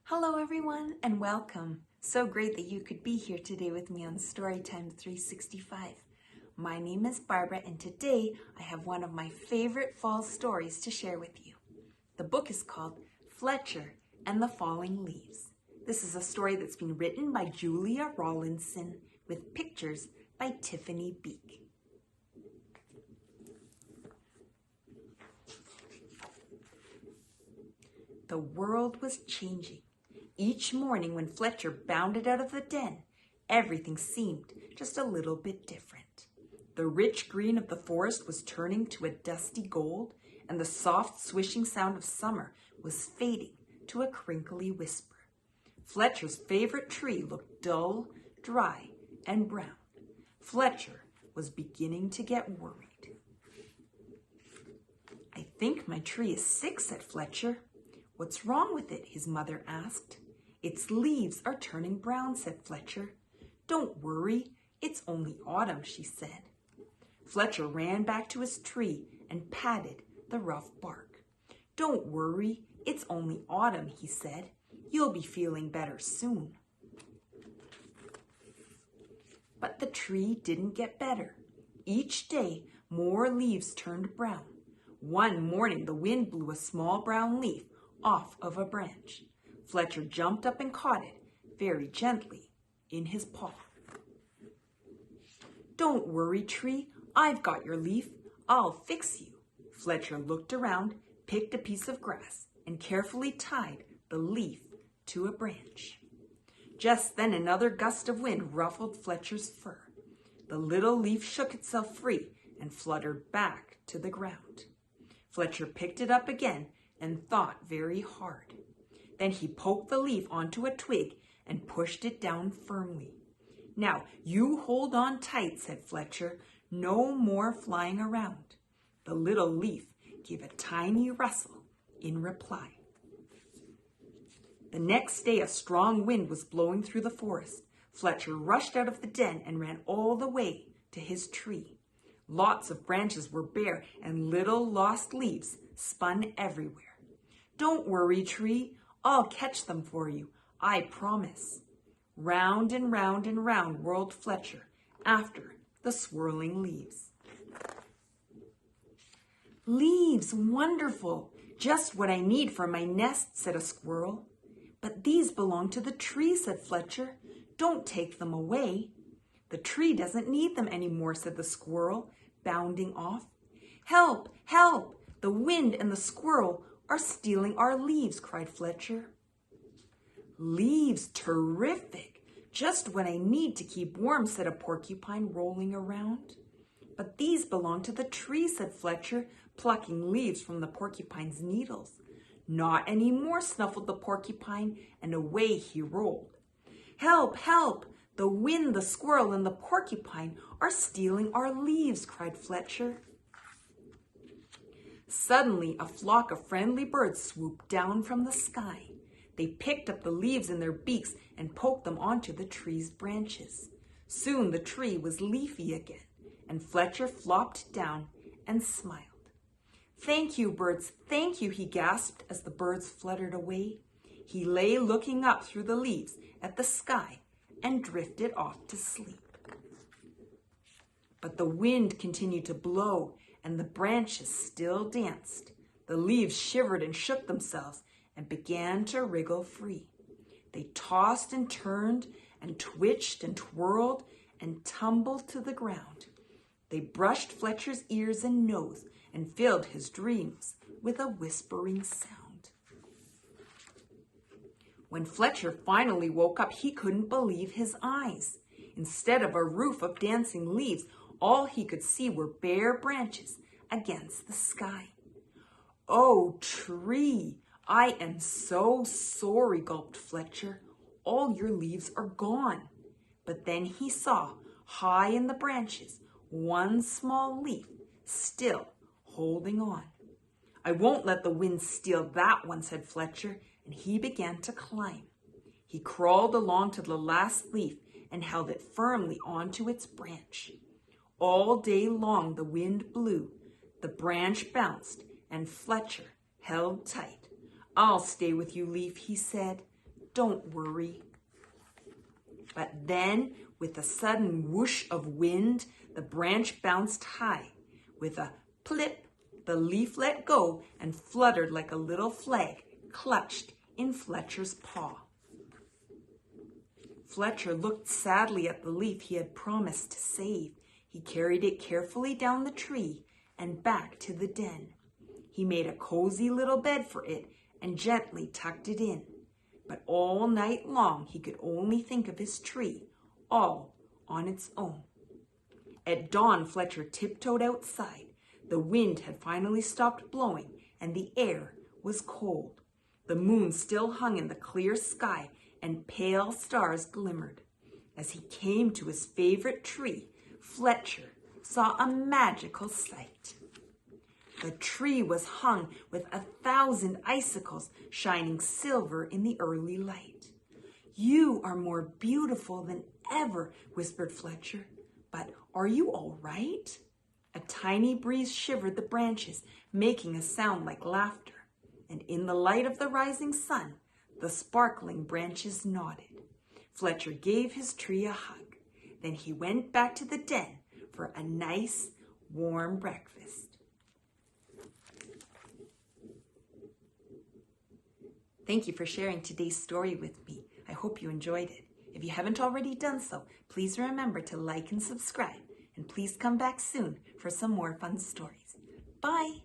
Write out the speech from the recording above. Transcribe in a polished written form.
Hello everyone and welcome. So great that you could be here today with me on Storytime 365. My name is Barbara and today I have one of my favorite fall stories to share with you. The book is called Fletcher and the Falling Leaves. This is a story that's been written by Julia Rawlinson with pictures by Tiffany Beek. The world was changing. Each morning when Fletcher bounded out of the den, everything seemed just a little bit different. The rich green of the forest was turning to a dusty gold, and the soft swishing sound of summer was fading to a crinkly whisper. Fletcher's favorite tree looked dull, dry, and brown. Fletcher was beginning to get worried. "I think my tree is sick," said Fletcher. "What's wrong with it?" his mother asked. "Its leaves are turning brown," said Fletcher. "Don't worry, it's only autumn," she said. Fletcher ran back to his tree and patted the rough bark. "Don't worry, it's only autumn," he said. "You'll be feeling better soon." But the tree didn't get better. Each day, more leaves turned brown. One morning, the wind blew a small brown leaf off of a branch. Fletcher jumped up and caught it, very gently, in his paw. "Don't worry, tree, I've got your leaf. I'll fix you." Fletcher looked around, picked a piece of grass, and carefully tied the leaf to a branch. Just then another gust of wind ruffled Fletcher's fur. The little leaf shook itself free and fluttered back to the ground. Fletcher picked it up again and thought very hard. Then he poked the leaf onto a twig and pushed it down firmly. "Now, you hold on tight," said Fletcher. "No more flying around." The little leaf gave a tiny rustle in reply. The next day, a strong wind was blowing through the forest. Fletcher rushed out of the den and ran all the way to his tree. Lots of branches were bare and little lost leaves spun everywhere. "Don't worry, tree, I'll catch them for you, I promise." Round and round and round whirled Fletcher after the swirling leaves. "Leaves, wonderful! Just what I need for my nest," said a squirrel. "But these belong to the tree," said Fletcher. "Don't take them away." "The tree doesn't need them anymore," said the squirrel, bounding off. "Help! Help! The wind and the squirrel are stealing our leaves," cried Fletcher. "Leaves, terrific! Just what I need to keep warm," said a porcupine, rolling around. "But these belong to the tree," said Fletcher, plucking leaves from the porcupine's needles. "Not any more," snuffled the porcupine, and away he rolled. "Help! Help! The wind, the squirrel, and the porcupine are stealing our leaves," cried Fletcher. Suddenly, a flock of friendly birds swooped down from the sky. They picked up the leaves in their beaks and poked them onto the tree's branches. Soon the tree was leafy again, and Fletcher flopped down and smiled. "Thank you, birds, thank you," he gasped as the birds fluttered away. He lay looking up through the leaves at the sky and drifted off to sleep. But the wind continued to blow, and the branches still danced. The leaves shivered and shook themselves and began to wriggle free. They tossed and turned and twitched and twirled and tumbled to the ground. They brushed Fletcher's ears and nose and filled his dreams with a whispering sound. When Fletcher finally woke up, he couldn't believe his eyes. Instead of a roof of dancing leaves, all he could see were bare branches against the sky. "Oh, tree, I am so sorry," gulped Fletcher. "All your leaves are gone." But then he saw, high in the branches, one small leaf still holding on. "I won't let the wind steal that one," said Fletcher, and he began to climb. He crawled along to the last leaf and held it firmly onto its branch. All day long the wind blew, the branch bounced, and Fletcher held tight. "I'll stay with you, leaf," he said. don't worry. But then, with a sudden whoosh of wind, the branch bounced high. With a plip, the leaf let go and fluttered like a little flag clutched in Fletcher's paw. Fletcher looked sadly at the leaf he had promised to save. He carried it carefully down the tree and back to the den. He made a cozy little bed for it and gently tucked it in. But all night long he could only think of his tree, all on its own. At dawn, Fletcher tiptoed outside. The wind had finally stopped blowing and the air was cold. The moon still hung in the clear sky and pale stars glimmered. As he came to his favorite tree, Fletcher saw a magical sight. The tree was hung with 1,000 icicles shining silver in the early light. "You are more beautiful than ever," whispered Fletcher. "But are you all right?" A tiny breeze shivered the branches, making a sound like laughter. And in the light of the rising sun, the sparkling branches nodded. Fletcher gave his tree a hug. Then he went back to the den for a nice, warm breakfast. Thank you for sharing today's story with me. I hope you enjoyed it. If you haven't already done so, please remember to like and subscribe. And please come back soon for some more fun stories. Bye!